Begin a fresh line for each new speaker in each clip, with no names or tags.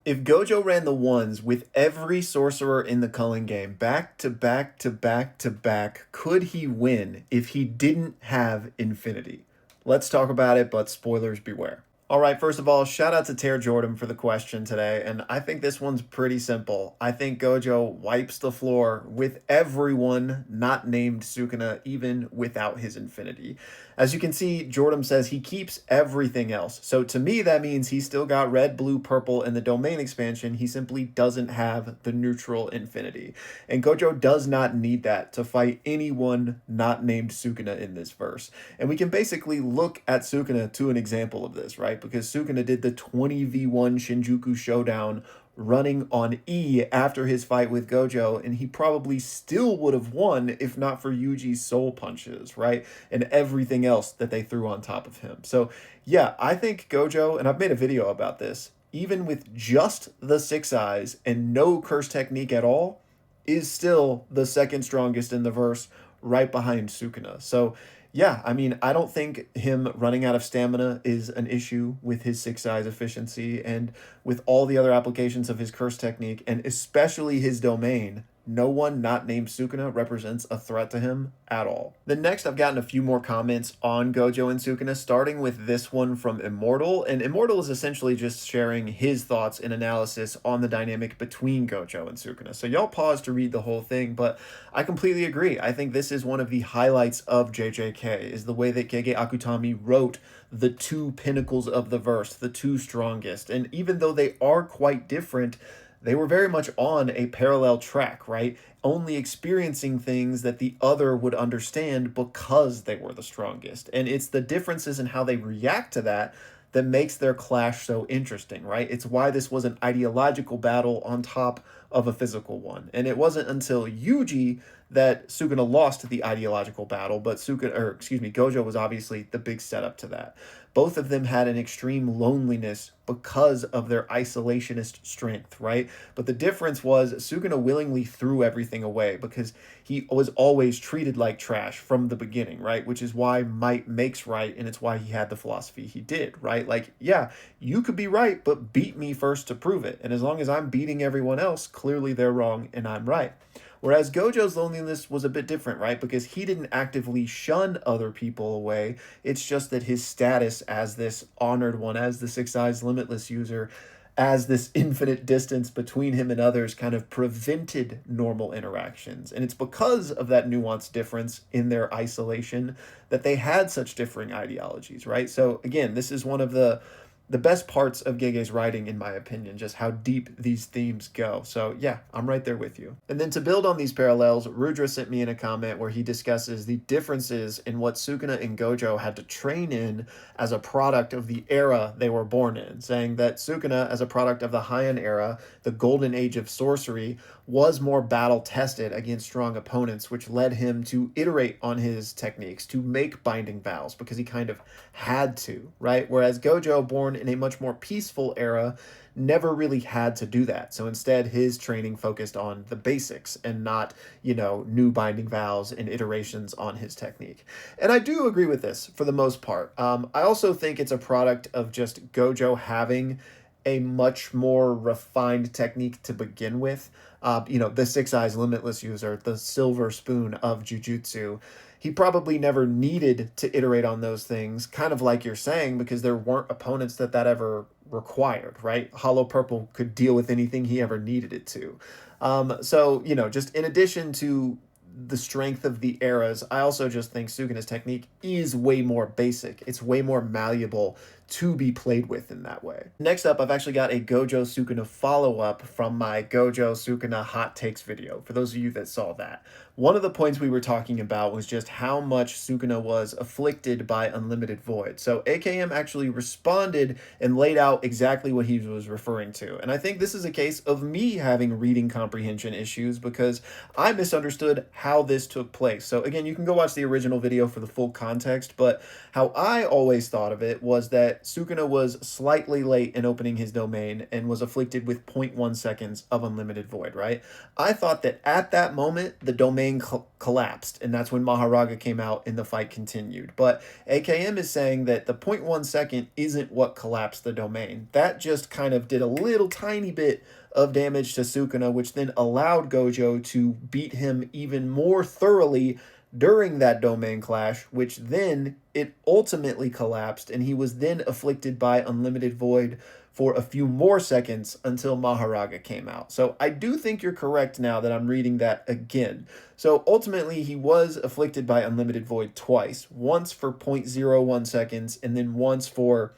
If Gojo ran the ones with every sorcerer in the Culling game back to back to back to back, could he win if he didn't have Infinity? Let's talk about it, but spoilers beware. All right, first of all, shout out to Tear Jordan for the question today, and I think this one's pretty simple. I think Gojo wipes the floor with everyone not named Sukuna, even without his Infinity. As you can see, Jordan says he keeps everything else. So to me, that means he's still got red, blue, purple, and the domain expansion. He simply doesn't have the neutral Infinity. And Gojo does not need that to fight anyone not named Sukuna in this verse. And we can basically look at Sukuna to an example of this, right? Because Sukuna did the 20v1 Shinjuku showdown running on E after his fight with Gojo, and he probably still would have won if not for Yuji's soul punches, right? And everything else that they threw on top of him. So, yeah, I think Gojo, and I've made a video about this, even with just the six eyes and no curse technique at all, is still the second strongest in the verse, right behind Sukuna. So, yeah, I mean, I don't think him running out of stamina is an issue with his six eyes efficiency and with all the other applications of his curse technique, and especially his domain. No one not named Sukuna represents a threat to him at all. Then next, I've gotten a few more comments on Gojo and Sukuna, starting with this one from Immortal. And Immortal is essentially just sharing his thoughts and analysis on the dynamic between Gojo and Sukuna. So y'all pause to read the whole thing, but I completely agree. I think this is one of the highlights of JJK, is the way that Gege Akutami wrote the two pinnacles of the verse, the two strongest. And even though they are quite different, they were very much on a parallel track, right? Only experiencing things that the other would understand because they were the strongest. And it's the differences in how they react to that that makes their clash so interesting, right? It's why this was an ideological battle on top of a physical one. And it wasn't until Yuji that Sukuna lost the ideological battle, but Gojo was obviously the big setup to that. Both of them had an extreme loneliness because of their isolationist strength, right? But the difference was Sukuna willingly threw everything away because he was always treated like trash from the beginning, right? Which is why might makes right, and it's why he had the philosophy he did, right? Like, yeah, you could be right, but beat me first to prove it. And as long as I'm beating everyone else, clearly they're wrong and I'm right. Whereas Gojo's loneliness was a bit different, right? Because he didn't actively shun other people away. It's just that his status as this honored one, as the Six Eyes Limitless user, as this infinite distance between him and others kind of prevented normal interactions. And it's because of that nuanced difference in their isolation that they had such differing ideologies, right? So again, this is one of the best parts of Gege's writing, in my opinion, just how deep these themes go. So yeah, I'm right there with you. And then to build on these parallels, Rudra sent me in a comment where he discusses the differences in what Sukuna and Gojo had to train in as a product of the era they were born in, saying that Sukuna, as a product of the Heian era, the golden age of sorcery, was more battle tested against strong opponents, which led him to iterate on his techniques, to make binding vows, because he kind of had to, right? Whereas Gojo, born in a much more peaceful era, never really had to do that. So instead, his training focused on the basics and not, new binding vows and iterations on his technique. And I do agree with this for the most part. I also think it's a product of just Gojo having a much more refined technique to begin with. The Six Eyes Limitless user, the silver spoon of Jujutsu, he probably never needed to iterate on those things, kind of like you're saying, because there weren't opponents that ever required, right? Hollow Purple could deal with anything he ever needed it to. Just in addition to the strength of the eras, I also just think Sukuna's technique is way more basic. It's way more malleable to be played with in that way. Next up, I've actually got a Gojo Sukuna follow-up from my Gojo Sukuna hot takes video, for those of you that saw that. One of the points we were talking about was just how much Sukuna was afflicted by Unlimited Void. So AKM actually responded and laid out exactly what he was referring to. And I think this is a case of me having reading comprehension issues because I misunderstood how this took place. So again, you can go watch the original video for the full context, but how I always thought of it was that that Sukuna was slightly late in opening his domain and was afflicted with zero point 0.1 seconds of unlimited void, right? I thought that at that moment, the domain collapsed, and that's when Maharaga came out and the fight continued. But AKM is saying that the 0.1 second isn't what collapsed the domain. That just kind of did a little tiny bit of damage to Sukuna, which then allowed Gojo to beat him even more thoroughly during that domain clash, which then it ultimately collapsed, and he was then afflicted by Unlimited Void for a few more seconds until Maharaga came out. So I do think you're correct now that I'm reading that again. So ultimately, he was afflicted by Unlimited Void twice, once for 0.01 seconds, and then once for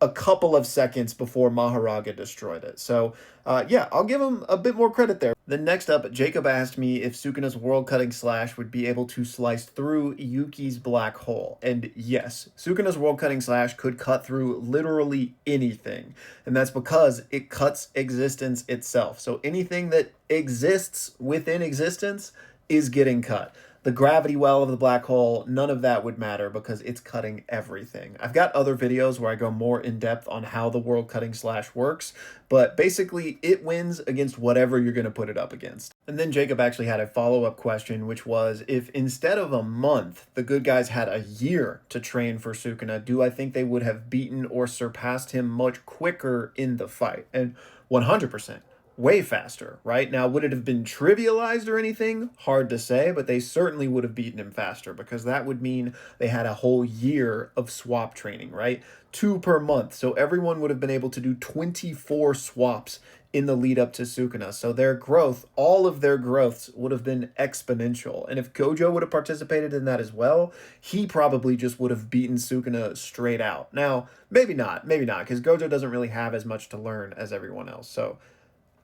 a couple of seconds before Maharaga destroyed it. So, yeah, I'll give him a bit more credit there. Then next up, Jacob asked me if Sukuna's world-cutting slash would be able to slice through Yuki's black hole. And yes, Sukuna's world-cutting slash could cut through literally anything. And that's because it cuts existence itself. So anything that exists within existence is getting cut. The gravity well of the black hole, none of that would matter because it's cutting everything. I've got other videos where I go more in depth on how the world cutting slash works, but basically it wins against whatever you're going to put it up against. And then Jacob actually had a follow-up question, which was, if instead of a month, the good guys had a year to train for Sukuna, do I think they would have beaten or surpassed him much quicker in the fight? And 100%. Way faster, right? Now, would it have been trivialized or anything? Hard to say, but they certainly would have beaten him faster because that would mean they had a whole year of swap training, right? 2 per month. So everyone would have been able to do 24 swaps in the lead up to Sukuna. So their growth, all of their growths would have been exponential. And if Gojo would have participated in that as well, he probably just would have beaten Sukuna straight out. Now, maybe not, because Gojo doesn't really have as much to learn as everyone else. So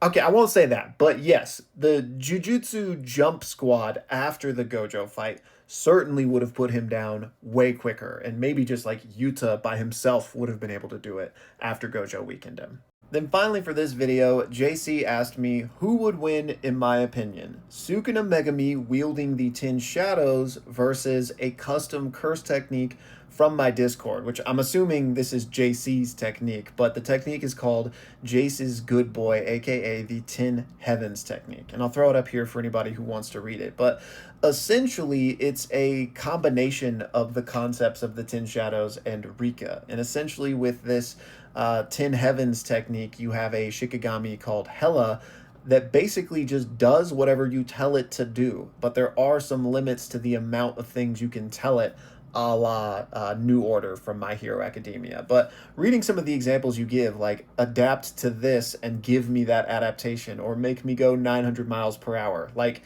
okay, I won't say that, but yes, the Jujutsu jump squad after the Gojo fight certainly would have put him down way quicker, and maybe just like Yuta by himself would have been able to do it after Gojo weakened him. Then finally for this video, JC asked me who would win in my opinion, Sukuna Megami wielding the 10 Shadows versus a custom curse technique from my Discord, which I'm assuming this is JC's technique, but the technique is called Jace's Good Boy, aka the 10 Heavens technique. And I'll throw it up here for anybody who wants to read it. But essentially, it's a combination of the concepts of the 10 Shadows and Rika. And essentially with this 10 Heavens technique, you have a Shikigami called Hela that basically just does whatever you tell it to do. But there are some limits to the amount of things you can tell it, a la New Order from My Hero Academia. But reading some of the examples you give, like adapt to this and give me that adaptation, or make me go 900 miles per hour, like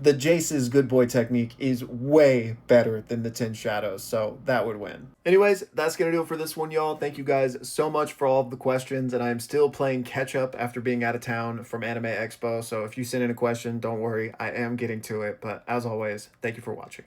the Jace's Good Boy technique is way better than the 10 Shadows, so that would win. Anyways, that's going to do it for this one, y'all. Thank you guys so much for all of the questions, and I'm still playing catch-up after being out of town from Anime Expo, so if you send in a question, don't worry, I am getting to it, but as always, thank you for watching.